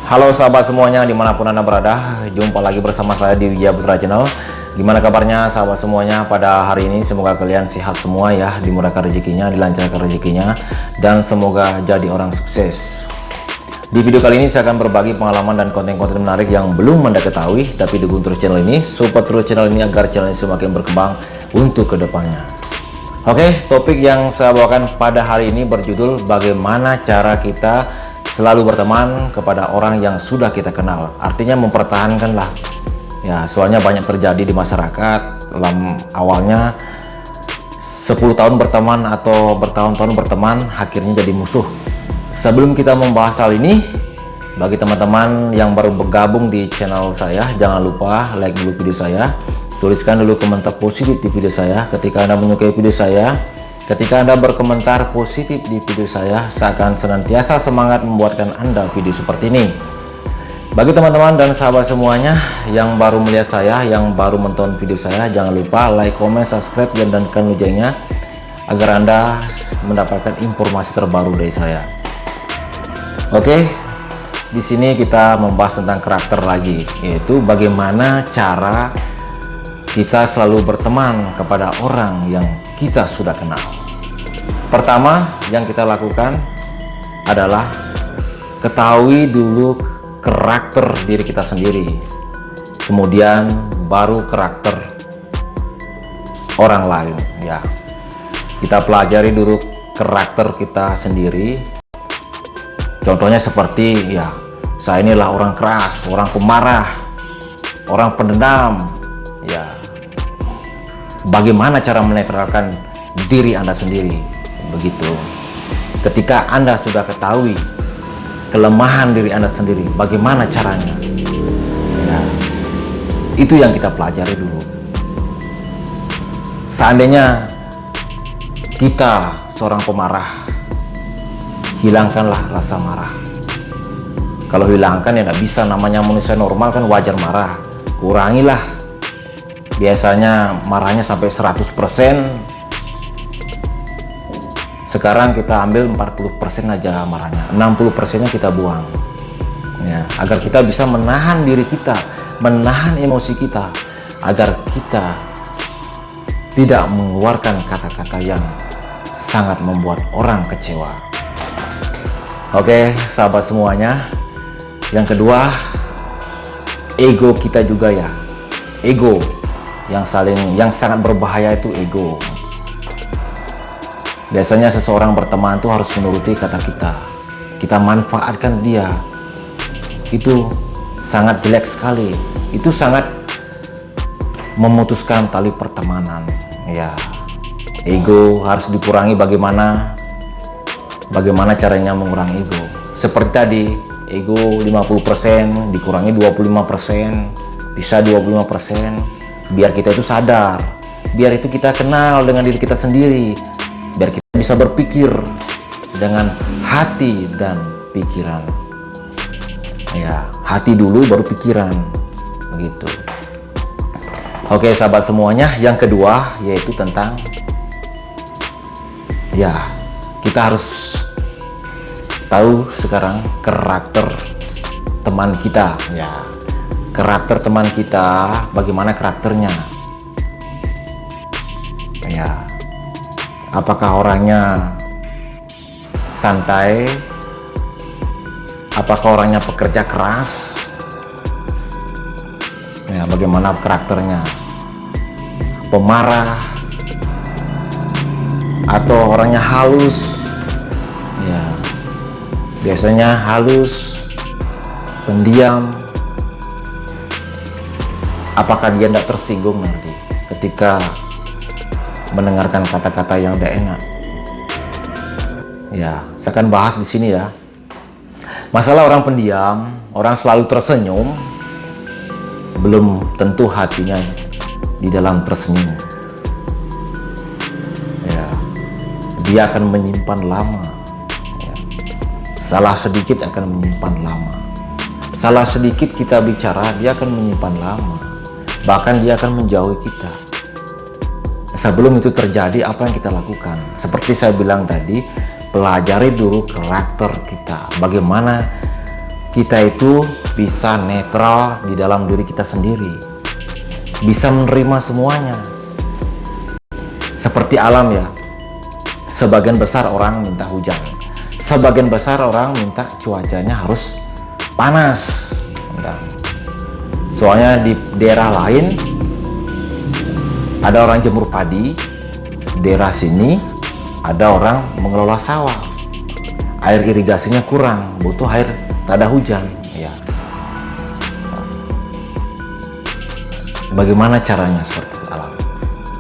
Halo sahabat semuanya dimanapun Anda berada, jumpa lagi bersama saya di Wijaya Putra Channel. Gimana kabarnya sahabat semuanya pada hari ini? Semoga kalian sehat semua ya, dimudahkan rezekinya, dilancarkan rezekinya, dan semoga jadi orang sukses. Di video kali ini saya akan berbagi pengalaman dan konten-konten menarik yang belum Anda ketahui, tapi dukung terus channel ini, support terus channel ini agar channel ini semakin berkembang untuk kedepannya. Oke, topik yang saya bawakan pada hari ini berjudul bagaimana cara kita selalu berteman kepada orang yang sudah kita kenal. Artinya mempertahankanlah ya, soalnya banyak terjadi di masyarakat. Dalam awalnya 10 tahun berteman atau bertahun-tahun berteman, akhirnya jadi musuh. Sebelum kita membahas hal ini, bagi teman-teman yang baru bergabung di channel saya, jangan lupa like dulu video saya, tuliskan dulu komentar positif di video saya. Ketika Anda menyukai video saya, ketika Anda berkomentar positif di video saya akan senantiasa semangat membuatkan Anda video seperti ini. Bagi teman-teman dan sahabat semuanya yang baru melihat saya, yang baru menonton video saya, jangan lupa like, comment, subscribe, dan tekan loncengnya agar Anda mendapatkan informasi terbaru dari saya. Oke, di sini kita membahas tentang karakter lagi, yaitu bagaimana cara kita selalu berteman kepada orang yang kita sudah kenal. Pertama yang kita lakukan adalah ketahui dulu karakter diri kita sendiri, kemudian baru karakter orang lain ya. Kita pelajari dulu karakter kita sendiri. Contohnya seperti ya, saya inilah orang keras, orang pemarah, orang pendendam ya. Bagaimana cara menetralkan diri Anda sendiri? Begitu. Ketika Anda sudah ketahui kelemahan diri Anda sendiri, bagaimana caranya? Ya, itu yang kita pelajari dulu. Seandainya kita seorang pemarah, hilangkanlah rasa marah. Kalau hilangkan ya nggak bisa, namanya manusia normal kan wajar marah. Kurangilah. Biasanya marahnya sampai 100%, sekarang kita ambil 40% aja marahnya, 60%-nya kita buang ya, agar kita bisa menahan diri kita, menahan emosi kita, agar kita tidak mengeluarkan kata-kata yang sangat membuat orang kecewa. Oke sahabat semuanya, yang kedua, ego kita juga ya. Ego yang sangat berbahaya itu ego. Biasanya seseorang berteman itu harus menuruti kata kita manfaatkan dia. Itu sangat jelek sekali, itu sangat memutuskan tali pertemanan ya. Ego harus dikurangi. Bagaimana caranya mengurangi ego? Seperti tadi, ego 50% dikurangi 25%, bisa 25%. Biar kita itu sadar, biar itu kita kenal dengan diri kita sendiri, biar kita bisa berpikir dengan hati dan pikiran ya. Hati dulu baru pikiran, begitu. Oke sahabat semuanya, yang kedua yaitu tentang ya, kita harus tahu sekarang karakter teman kita ya. Karakter teman kita, bagaimana karakternya ya. Apakah orangnya santai, apakah orangnya pekerja keras ya, bagaimana karakternya, pemarah atau orangnya halus ya. Biasanya halus, pendiam. Apakah dia tidak tersinggung nanti ketika mendengarkan kata-kata yang tidak enak? Ya, saya akan bahas di sini ya. Masalah orang pendiam, orang selalu tersenyum, belum tentu hatinya di dalam tersenyum. Ya, dia akan menyimpan lama. Ya. Salah sedikit akan menyimpan lama. Salah sedikit kita bicara, dia akan menyimpan lama. Bahkan dia akan menjauhi kita. Sebelum itu terjadi, apa yang kita lakukan? Seperti saya bilang tadi, pelajari dulu karakter kita. Bagaimana kita itu bisa netral di dalam diri kita sendiri, bisa menerima semuanya. Seperti alam ya, sebagian besar orang minta hujan, sebagian besar orang minta cuacanya harus panas. Soalnya di daerah lain ada orang jemur padi, daerah sini ada orang mengelola sawah, air irigasinya kurang, butuh air, tak ada hujan ya. Bagaimana caranya seperti alam?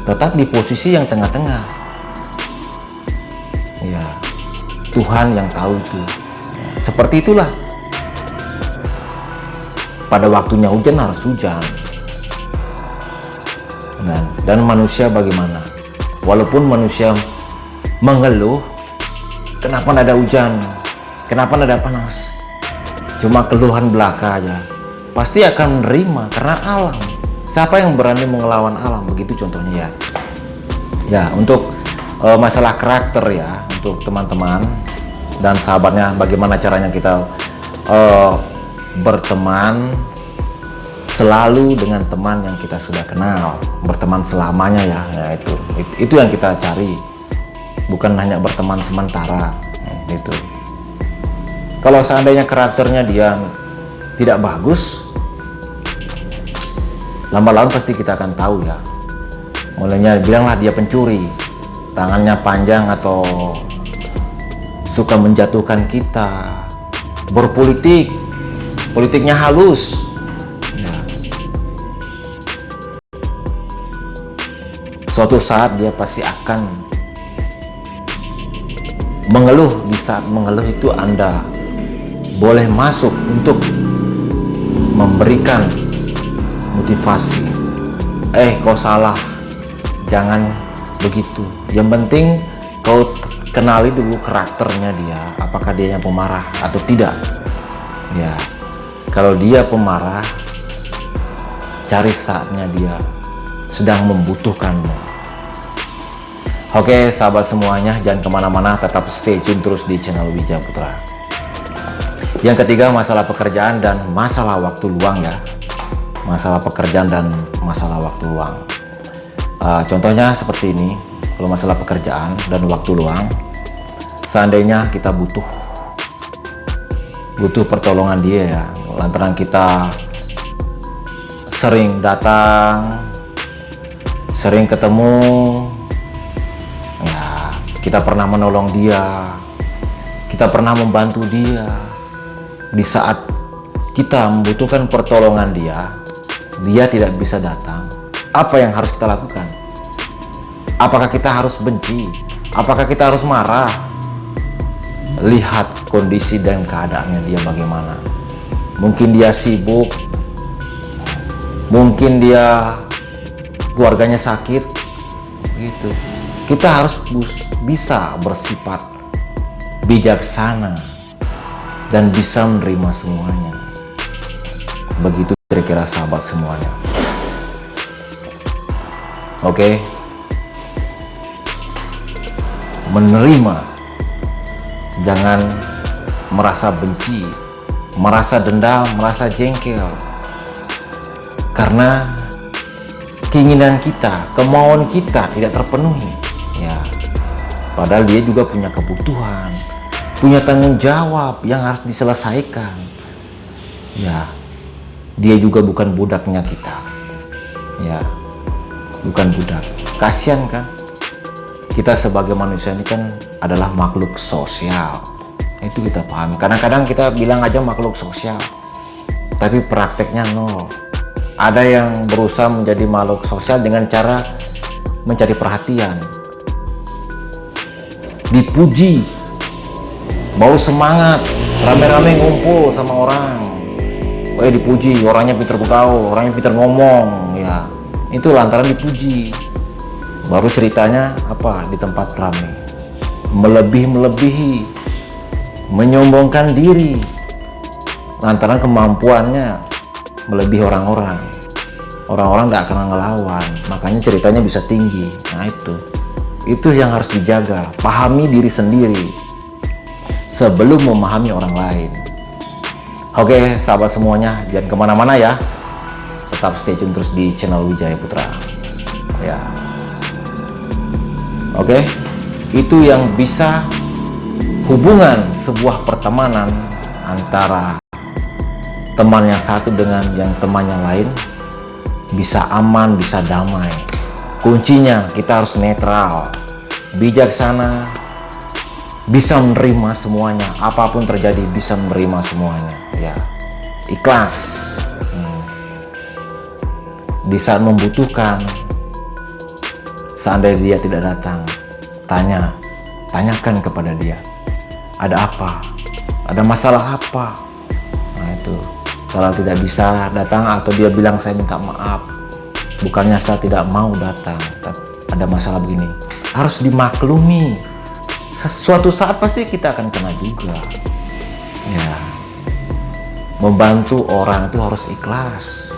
Tetap di posisi yang tengah-tengah ya, Tuhan yang tahu itu ya, seperti itulah. Pada waktunya hujan harus hujan. Dan manusia bagaimana? Walaupun manusia mengeluh, kenapa tidak ada hujan? Kenapa tidak ada panas? Cuma keluhan belaka aja. Pasti akan menerima karena alam. Siapa yang berani mengelawan alam? Begitu contohnya ya. Ya, untuk masalah karakter ya, untuk teman-teman dan sahabatnya, bagaimana caranya kita berteman selalu dengan teman yang kita sudah kenal, berteman selamanya ya, itu yang kita cari, bukan hanya berteman sementara itu. Kalau seandainya karakternya dia tidak bagus, lambat-laun pasti kita akan tahu ya. Mulanya bilanglah dia pencuri, tangannya panjang atau suka menjatuhkan kita, berpolitik, politiknya halus ya. Suatu saat dia pasti akan mengeluh. Di saat mengeluh itu Anda boleh masuk untuk memberikan motivasi. Kau salah, jangan begitu. Yang penting kau kenali dulu karakternya dia, apakah dia yang pemarah atau tidak ya. Kalau dia pemarah, cari saatnya dia sedang membutuhkanmu. Oke sahabat semuanya, jangan kemana-mana, tetap stay tune terus di channel Wijaya Putra. Yang ketiga, masalah pekerjaan dan masalah waktu luang ya. Masalah pekerjaan dan masalah waktu luang. Contohnya seperti ini. Kalau masalah pekerjaan dan waktu luang, seandainya kita butuh pertolongan dia ya, lantaran kita sering datang, sering ketemu ya, kita pernah menolong dia, kita pernah membantu dia. Di saat kita membutuhkan pertolongan dia tidak bisa datang, apa yang harus kita lakukan? Apakah kita harus benci? Apakah kita harus marah? Lihat kondisi dan keadaannya dia bagaimana. Mungkin dia sibuk, mungkin dia keluarganya sakit gitu. Kita harus bisa bersifat bijaksana dan bisa menerima semuanya. Begitu kira-kira sahabat semuanya. Oke. Menerima, jangan merasa benci, merasa dendam, merasa jengkel karena keinginan kita, kemauan kita tidak terpenuhi ya. Padahal dia juga punya kebutuhan, punya tanggung jawab yang harus diselesaikan ya. Dia juga bukan budaknya kita ya, bukan budak. Kasihan kan, kita sebagai manusia ini kan adalah makhluk sosial. Itu kita paham. Kadang-kadang kita bilang aja makhluk sosial, tapi prakteknya nol. Ada yang berusaha menjadi makhluk sosial dengan cara mencari perhatian, dipuji, mau semangat, rame-rame ngumpul sama orang, dipuji, orangnya pinter bergaul, orangnya pinter ngomong ya. Itu lantaran dipuji. Baru ceritanya apa di tempat ramai, melebihi, menyombongkan diri lantaran kemampuannya melebihi orang-orang. Orang-orang tidak akan ngelawan, makanya ceritanya bisa tinggi. Nah itu yang harus dijaga. Pahami diri sendiri sebelum memahami orang lain. Oke sahabat semuanya, jangan kemana-mana ya, tetap stay tune terus di channel Wijaya Putra ya. Oke, itu yang bisa hubungan sebuah pertemanan antara teman yang satu dengan yang teman yang lain bisa aman, bisa damai. Kuncinya kita harus netral, bijaksana, bisa menerima semuanya, apapun terjadi bisa menerima semuanya ya, ikhlas. Di saat membutuhkan, seandainya dia tidak datang, tanyakan kepada dia, ada apa, ada masalah apa. Nah itu, kalau tidak bisa datang atau dia bilang saya minta maaf, bukannya saya tidak mau datang, tapi ada masalah begini, harus dimaklumi. Suatu saat pasti kita akan kena juga ya. Membantu orang itu harus ikhlas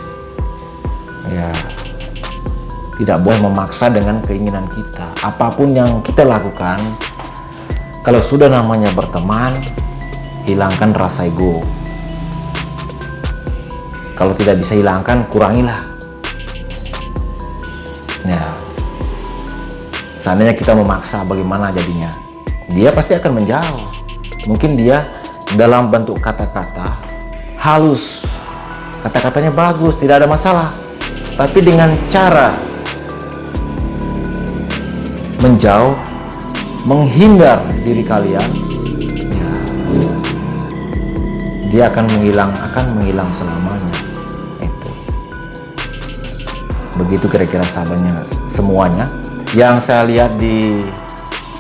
ya, tidak boleh memaksa dengan keinginan kita. Apapun yang kita lakukan, kalau sudah namanya berteman, hilangkan rasa ego. Kalau tidak bisa hilangkan, kurangilah ya. Seandainya kita memaksa, bagaimana jadinya? Dia pasti akan menjauh. Mungkin dia dalam bentuk kata-kata halus, kata-katanya bagus, tidak ada masalah, tapi dengan cara menjauh, menghindar diri kalian ya, dia akan menghilang selamanya. Itu begitu kira-kira sahabatnya semuanya yang saya lihat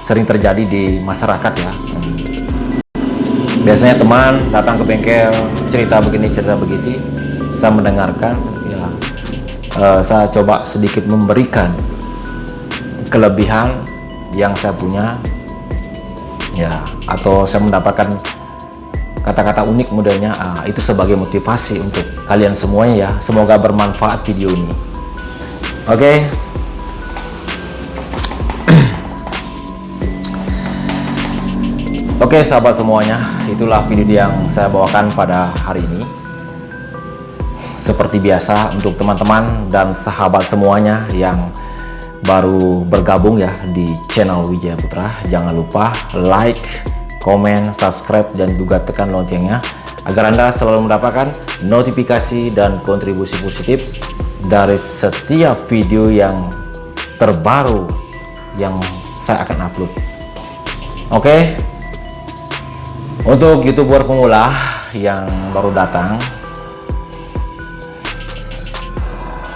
sering terjadi di masyarakat ya. Biasanya teman datang ke bengkel, cerita begini cerita begitu, saya mendengarkan ya, saya coba sedikit memberikan kelebihan yang saya punya ya, atau saya mendapatkan kata-kata unik modelnya, itu sebagai motivasi untuk kalian semuanya ya. Semoga bermanfaat video ini. Oke. Oke sahabat semuanya, itulah video yang saya bawakan pada hari ini. Seperti biasa, untuk teman-teman dan sahabat semuanya yang baru bergabung ya di channel Wijaya Putra, jangan lupa like, komen, subscribe, dan juga tekan loncengnya agar Anda selalu mendapatkan notifikasi dan kontribusi positif dari setiap video yang terbaru yang saya akan upload. Oke, untuk YouTuber pemula yang baru datang,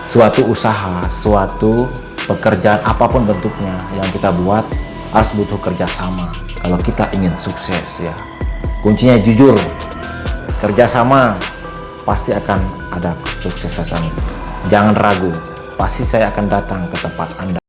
suatu usaha, suatu pekerjaan apapun bentuknya yang kita buat harus butuh kerjasama kalau kita ingin sukses ya. Kuncinya jujur, kerjasama, pasti akan ada kesuksesan. Jangan ragu, pasti saya akan datang ke tempat Anda.